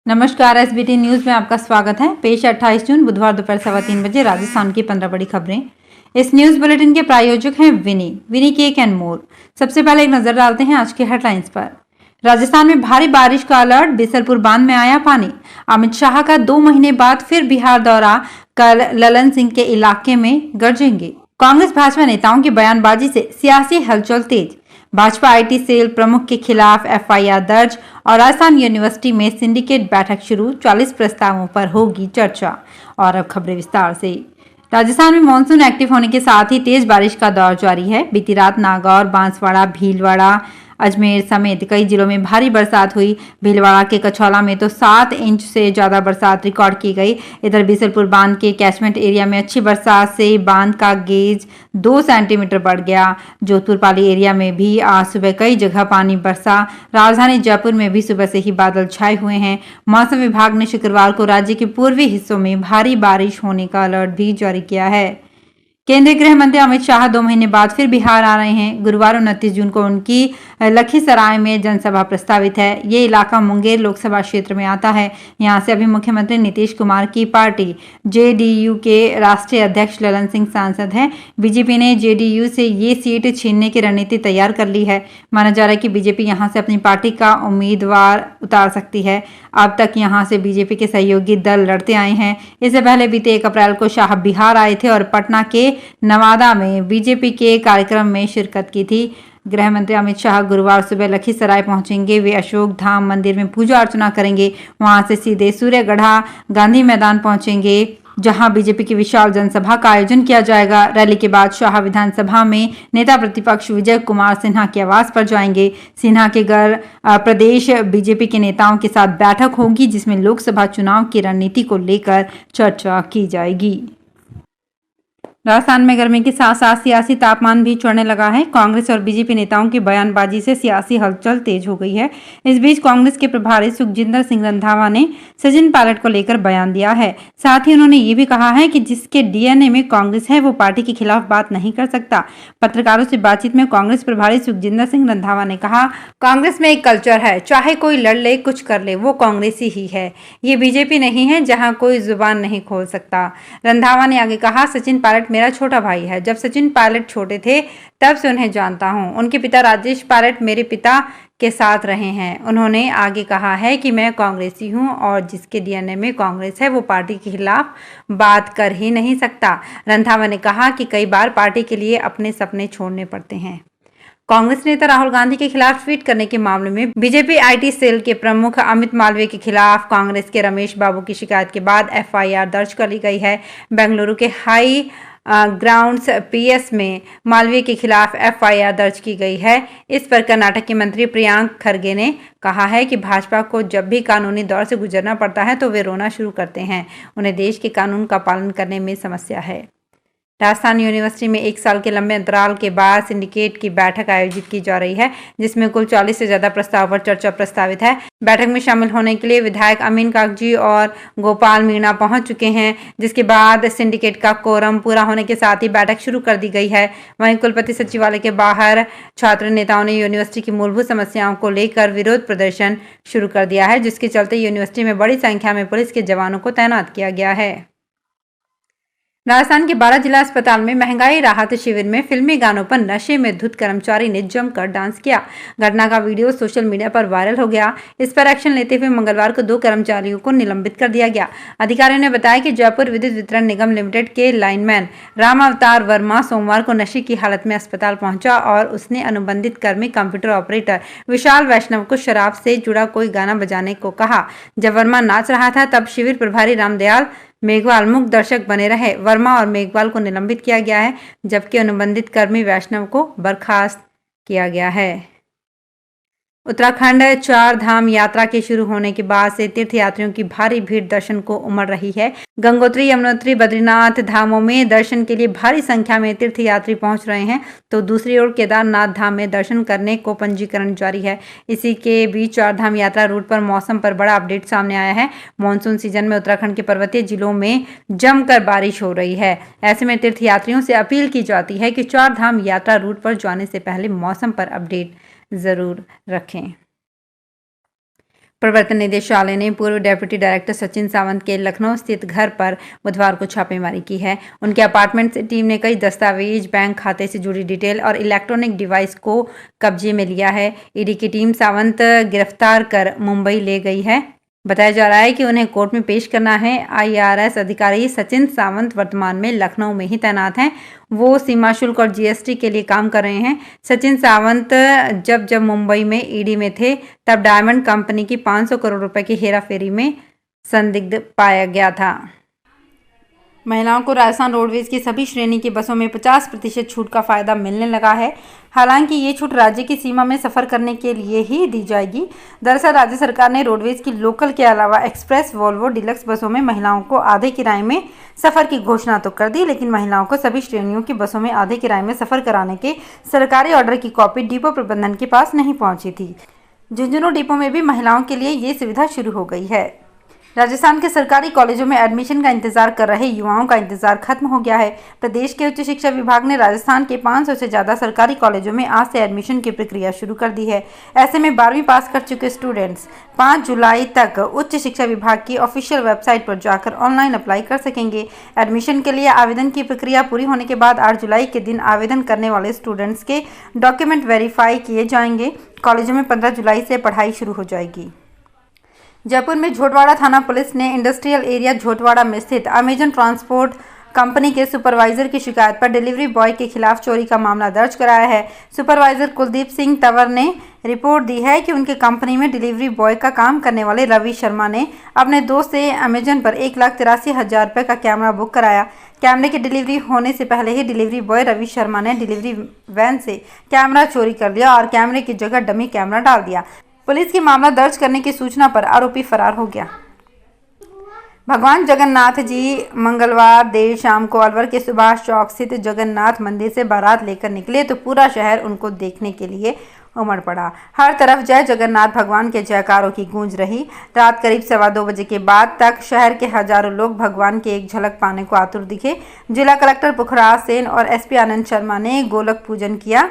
नमस्कार, SBT news में आपका स्वागत है। पेश 28 जून बुधवार दोपहर 3:15 बजे राजस्थान की 15 बड़ी खबरें। इस न्यूज बुलेटिन के प्रायोजक हैं विनी केक एंड मोर। सबसे पहले एक नजर डालते हैं आज के हेडलाइंस पर। राजस्थान में भारी बारिश का अलर्ट, बिसलपुर बांध में आया पानी। अमित शाह का 2 महीने बाद फिर बिहार दौरा, कल ललन सिंह के इलाके में गरजेंगे। कांग्रेस भाजपा नेताओं की बयानबाजी से सियासी हलचल तेज। भाजपा आईटी सेल प्रमुख के खिलाफ एफआईआर दर्ज और राजस्थान यूनिवर्सिटी में सिंडिकेट बैठक शुरू। 40 प्रस्तावों पर होगी चर्चा। और अब खबरें विस्तार से। राजस्थान में मानसून एक्टिव होने के साथ ही तेज बारिश का दौर जारी है। बीती रात नागौर, बांसवाड़ा, भीलवाड़ा, अजमेर समेत कई जिलों में भारी बरसात हुई। भीलवाड़ा के कछौला में तो 7 इंच से ज्यादा बरसात रिकॉर्ड की गई। इधर बिसलपुर बांध के कैचमेंट एरिया में अच्छी बरसात से बांध का गेज 2 सेंटीमीटर बढ़ गया। जोधपुर पाली एरिया में भी आज सुबह कई जगह पानी बरसा। राजधानी जयपुर में भी सुबह से ही बादल छाए हुए हैं। मौसम विभाग ने शुक्रवार को राज्य के पूर्वी हिस्सों में भारी बारिश होने का अलर्ट भी जारी किया है। केंद्रीय गृह मंत्री अमित शाह 2 महीने बाद फिर बिहार आ रहे हैं। गुरुवार 29 जून को उनकी लखीसराय में जनसभा प्रस्तावित है। ये इलाका मुंगेर लोकसभा क्षेत्र में आता है। यहां से अभी मुख्यमंत्री नीतीश कुमार की पार्टी जेडीयू के राष्ट्रीय अध्यक्ष ललन सिंह सांसद हैं। बीजेपी ने जेडीयू से ये सीट छीनने की रणनीति तैयार कर ली है। माना जा रहा है कि बीजेपी यहां से अपनी पार्टी का उम्मीदवार उतार सकती है। अब तक यहां से बीजेपी के सहयोगी दल लड़ते आए हैं। इससे पहले बीते 1 अप्रैल को शाह बिहार आए थे और पटना के नवादा में बीजेपी के कार्यक्रम में शिरकत की थी। गृह मंत्री अमित शाह गुरुवार सुबह लखीसराय पहुंचेंगे। वे अशोक धाम मंदिर में पूजा अर्चना करेंगे। वहां से सीधे सूर्यगढ़ा गांधी मैदान पहुंचेंगे, जहां बीजेपी की विशाल जनसभा का आयोजन किया जाएगा। रैली के बाद शाह विधानसभा में नेता प्रतिपक्ष विजय कुमार सिन्हा के आवास पर जाएंगे। सिन्हा के घर प्रदेश बीजेपी के नेताओं के साथ बैठक होगी, जिसमें लोकसभा चुनाव की रणनीति को लेकर चर्चा की जाएगी। राजस्थान में गर्मी के साथ साथ सियासी तापमान भी चढ़ने लगा है। कांग्रेस और बीजेपी नेताओं की बयानबाजी से सियासी हलचल तेज हो गई है। इस बीच कांग्रेस के प्रभारी सुखजिंदर सिंह रंधावा ने सचिन पायलट को लेकर बयान दिया है। साथ ही उन्होंने ये भी कहा है कि जिसके डीएनए में कांग्रेस है वो पार्टी के खिलाफ बात नहीं कर सकता। पत्रकारों से बातचीत में कांग्रेस प्रभारी सुखजिंदर सिंह रंधावा ने कहा, कांग्रेस में एक कल्चर है, चाहे कोई लड़ ले कुछ कर ले वो कांग्रेसी ही है। ये बीजेपी नहीं है जहाँ कोई जुबान नहीं खोल सकता। रंधावा ने आगे कहा, सचिन पायलट मेरा छोटा भाई है। जब सचिन पायलट छोटे थे तब से उन्हें जानता हूं। उनके पिता राजेश पायलट मेरे पिता के साथ रहे हैं। उन्होंने आगे कहा है कि मैं कांग्रेसी हूं और जिसके डीएनए में कांग्रेस है वो पार्टी के खिलाफ बात कर ही नहीं सकता। रंधावा ने कहा कि कई बार पार्टी के लिए अपने सपने छोड़ने पड़ते हैं। कांग्रेस नेता राहुल गांधी के खिलाफ ट्वीट करने के मामले में बीजेपी आईटी सेल के प्रमुख अमित मालवीय के खिलाफ कांग्रेस के रमेश बाबू की शिकायत के बाद एफआईआर दर्ज कर ली गई है। बेंगलुरु के हाई ग्राउंड्स पीएस में मालवीय के खिलाफ एफआईआर दर्ज की गई है। इस पर कर्नाटक के मंत्री प्रियांक खरगे ने कहा है कि भाजपा को जब भी कानूनी दौर से गुजरना पड़ता है तो वे रोना शुरू करते हैं। उन्हें देश के कानून का पालन करने में समस्या है। राजस्थान यूनिवर्सिटी में 1 साल के लंबे अंतराल के बाद सिंडिकेट की बैठक आयोजित की जा रही है, जिसमें कुल 40 से ज्यादा प्रस्ताव पर चर्चा प्रस्तावित है। बैठक में शामिल होने के लिए विधायक अमीन कागजी और गोपाल मीणा पहुंच चुके हैं, जिसके बाद सिंडिकेट का कोरम पूरा होने के साथ ही बैठक शुरू कर दी गई है। वहीं कुलपति सचिवालय के बाहर छात्र नेताओं ने यूनिवर्सिटी की मूलभूत समस्याओं को लेकर विरोध प्रदर्शन शुरू कर दिया है, जिसके चलते यूनिवर्सिटी में बड़ी संख्या में पुलिस के जवानों को तैनात किया गया है। राजस्थान के 12 जिला अस्पताल में महंगाई राहत शिविर में फिल्मी गानों पर नशे में धुत कर्मचारी ने जमकर डांस किया। घटना का वीडियो सोशल मीडिया पर वायरल हो गया। इस पर एक्शन लेते हुए मंगलवार को 2 कर्मचारियों को निलंबित कर दिया गया। अधिकारियों ने बताया कि जयपुर विद्युत वितरण निगम लिमिटेड के लाइनमैन राम अवतार वर्मा सोमवार को नशे की हालत में अस्पताल पहुंचा और उसने अनुबंधित कर्मी कंप्यूटर ऑपरेटर विशाल वैष्णव को शराब से जुड़ा कोई गाना बजाने को कहा। जब वर्मा नाच रहा था तब शिविर प्रभारी रामदयाल मेघवाल मुख्य दर्शक बने रहे। वर्मा और मेघवाल को निलंबित किया गया है, जबकि अनुबंधित कर्मी वैष्णव को बर्खास्त किया गया है। उत्तराखंड 4 धाम यात्रा के शुरू होने के बाद से तीर्थयात्रियों की भारी भीड़ दर्शन को उमड़ रही है। गंगोत्री, यमुनोत्री, बद्रीनाथ धामों में दर्शन के लिए भारी संख्या में तीर्थयात्री पहुंच रहे हैं, तो दूसरी ओर केदारनाथ धाम में दर्शन करने को पंजीकरण जारी है। इसी के बीच 4 धाम यात्रा रूट पर मौसम पर बड़ा अपडेट सामने आया है। मानसून सीजन में उत्तराखंड के पर्वतीय जिलों में जमकर बारिश हो रही है। ऐसे में तीर्थयात्रियों से अपील की जाती है कि 4 धाम यात्रा रूट पर जाने से पहले मौसम पर अपडेट जरूर रखें। प्रवर्तन निदेशालय ने पूर्व डेप्यूटी डायरेक्टर सचिन सावंत के लखनऊ स्थित घर पर बुधवार को छापेमारी की है। उनके अपार्टमेंट से टीम ने कई दस्तावेज, बैंक खाते से जुड़ी डिटेल और इलेक्ट्रॉनिक डिवाइस को कब्जे में लिया है। ईडी की टीम सावंत गिरफ्तार कर मुंबई ले गई है। बताया जा रहा है कि उन्हें कोर्ट में पेश करना है। IRS अधिकारी सचिन सावंत वर्तमान में लखनऊ में ही तैनात हैं। वो सीमा शुल्क और GST के लिए काम कर रहे हैं। सचिन सावंत जब मुंबई में ईडी में थे तब डायमंड कंपनी की 500 करोड़ रुपए की हेराफेरी में संदिग्ध पाया गया था। महिलाओं को राजस्थान रोडवेज की सभी श्रेणी की बसों में 50% छूट का फायदा मिलने लगा है। हालांकि ये छूट राज्य की सीमा में सफर करने के लिए ही दी जाएगी। दरअसल राज्य सरकार ने रोडवेज की लोकल के अलावा एक्सप्रेस, वोल्वो, डिलक्स बसों में महिलाओं को आधे किराए में सफर की घोषणा तो कर दी, लेकिन महिलाओं को सभी श्रेणियों की बसों में आधे किराए में सफर कराने के सरकारी ऑर्डर की कॉपी डिपो प्रबंधन के पास नहीं पहुंची थी। झुंझुनू डिपो में भी महिलाओं के लिए ये सुविधा शुरू हो गई है। राजस्थान के सरकारी कॉलेजों में एडमिशन का इंतजार कर रहे युवाओं का इंतजार खत्म हो गया है। प्रदेश के उच्च शिक्षा विभाग ने राजस्थान के 500 से ज्यादा सरकारी कॉलेजों में आज से एडमिशन की प्रक्रिया शुरू कर दी है। ऐसे में 12वीं पास कर चुके स्टूडेंट्स 5 जुलाई तक उच्च शिक्षा विभाग की ऑफिशियल वेबसाइट पर जाकर ऑनलाइन अप्लाई कर सकेंगे। एडमिशन के लिए आवेदन की प्रक्रिया पूरी होने के बाद 8 जुलाई के दिन आवेदन करने वाले स्टूडेंट्स के डॉक्यूमेंट वेरीफाई किए जाएंगे। कॉलेजों में 15 जुलाई से पढ़ाई शुरू हो जाएगी। जयपुर में झोटवाड़ा थाना पुलिस ने इंडस्ट्रियल एरिया झोटवाड़ा में स्थित अमेजन ट्रांसपोर्ट कंपनी के सुपरवाइजर की शिकायत पर डिलीवरी बॉय के खिलाफ चोरी का मामला दर्ज कराया है। सुपरवाइजर कुलदीप सिंह तंवर ने रिपोर्ट दी है कि उनके कंपनी में डिलीवरी बॉय का काम करने वाले रवि शर्मा ने अपने दोस्त से अमेजन पर 1,83,000 रुपये का कैमरा बुक कराया। कैमरे की डिलीवरी होने से पहले ही डिलीवरी बॉय रवि शर्मा ने डिलीवरी वैन से कैमरा चोरी कर लिया और कैमरे की जगह डमी कैमरा डाल दिया। पुलिस की मामला दर्ज करने की सूचना पर आरोपी फरार हो गया। भगवान जगन्नाथ जी मंगलवार देर शाम को अलवर के सुभाष चौक स्थित जगन्नाथ मंदिर से बारात लेकर निकले तो पूरा शहर उनको देखने के लिए उमड़ पड़ा। हर तरफ जय जगन्नाथ भगवान के जयकारों की गूंज रही। रात करीब 2:15 बजे के बाद तक शहर के हजारों लोग भगवान के एक झलक पाने को आतुर दिखे। जिला कलेक्टर पुखराज सेन और SP आनंद शर्मा ने गोलक पूजन किया।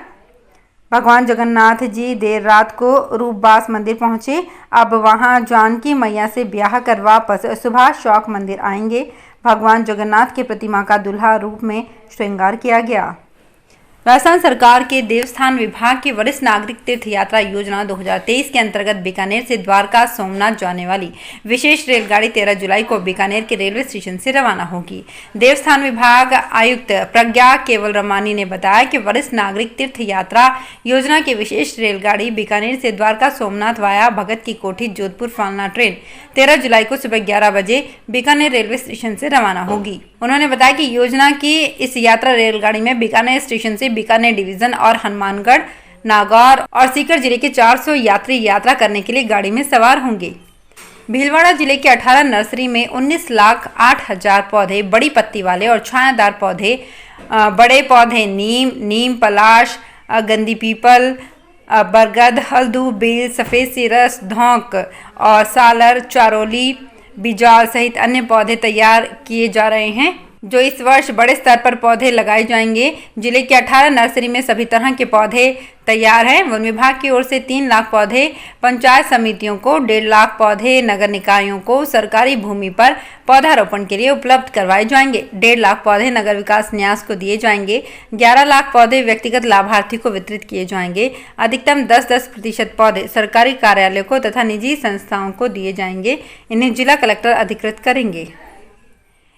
भगवान जगन्नाथ जी देर रात को रूपबास मंदिर पहुंचे। अब वहां जानकी मैया से ब्याह कर वापस सुभाष चौक मंदिर आएंगे। भगवान जगन्नाथ के प्रतिमा का दुल्हा रूप में श्रृंगार किया गया। राजस्थान सरकार के देवस्थान विभाग की वरिष्ठ नागरिक तीर्थ यात्रा योजना 2023 के अंतर्गत बीकानेर से द्वारका सोमनाथ जाने वाली विशेष रेलगाड़ी 13 जुलाई को बीकानेर के रेलवे स्टेशन से रवाना होगी। देवस्थान विभाग आयुक्त प्रज्ञा केवल रमानी ने बताया कि वरिष्ठ नागरिक तीर्थ यात्रा योजना की विशेष रेलगाड़ी बीकानेर से द्वारका सोमनाथ वाया भगत की कोठी जोधपुर फालना ट्रेन 13 जुलाई को सुबह 11 बजे बीकानेर रेलवे स्टेशन से रवाना होगी। उन्होंने बताया कि योजना की इस यात्रा रेलगाड़ी में बीकानेर स्टेशन से बीकानेर डिवीजन और हनुमानगढ़, नागौर और सीकर जिले के 400 यात्री यात्रा करने के लिए गाड़ी में सवार होंगे। भीलवाड़ा जिले के 18 नर्सरी में 19,08,000 पौधे बड़ी पत्ती वाले और छायादार पौधे, बड़े पौधे नीम, पलाश, गंदी पीपल, बरगद, हल्दू, बेल, सफेद सिरस, धौंक और सालर, चारोली, बिजाल सहित अन्य पौधे तैयार किए जा रहे हैं, जो इस वर्ष बड़े स्तर पर पौधे लगाए जाएंगे। जिले के 18 नर्सरी में सभी तरह के पौधे तैयार हैं। वन विभाग की ओर से 3 लाख पौधे पंचायत समितियों को, 1.5 लाख पौधे नगर निकायों को सरकारी भूमि पर पौधारोपण के लिए उपलब्ध करवाए जाएंगे। 1.5 लाख पौधे नगर विकास न्यास को दिए जाएंगे। 11 लाख पौधे व्यक्तिगत लाभार्थी को वितरित किए जाएंगे। अधिकतम 10% पौधे सरकारी कार्यालयों को तथा निजी संस्थाओं को दिए जाएंगे। इन्हें जिला कलेक्टर अधिकृत करेंगे।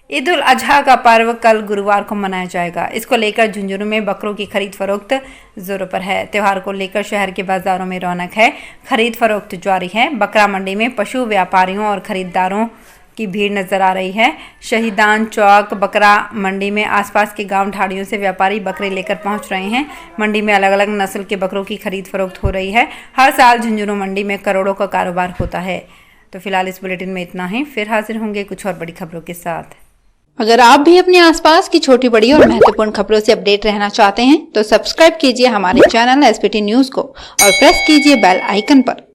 ईद उल अजहा का पर्व कल गुरुवार को मनाया जाएगा। इसको लेकर झुंझुनू में बकरों की खरीद फरोख्त जोरों पर है। त्यौहार को लेकर शहर के बाजारों में रौनक है। खरीद फरोख्त जारी है। बकरा मंडी में पशु व्यापारियों और खरीदारों की भीड़ नजर आ रही है। शहीदान चौक बकरा मंडी में आसपास के गांव ढाड़ियों से व्यापारी बकरे लेकर पहुंच रहे हैं। मंडी में अलग अलग नस्ल के बकरों की खरीद फरोख्त हो रही है। हर साल झुंझुनू मंडी में करोड़ों का कारोबार होता है। तो फिलहाल इस बुलेटिन में इतना ही। फिर हाजिर होंगे कुछ और बड़ी खबरों के साथ। अगर आप भी अपने आसपास की छोटी बड़ी और महत्वपूर्ण खबरों से अपडेट रहना चाहते हैं तो सब्सक्राइब कीजिए हमारे चैनल SPT न्यूज को और प्रेस कीजिए बेल आइकन पर।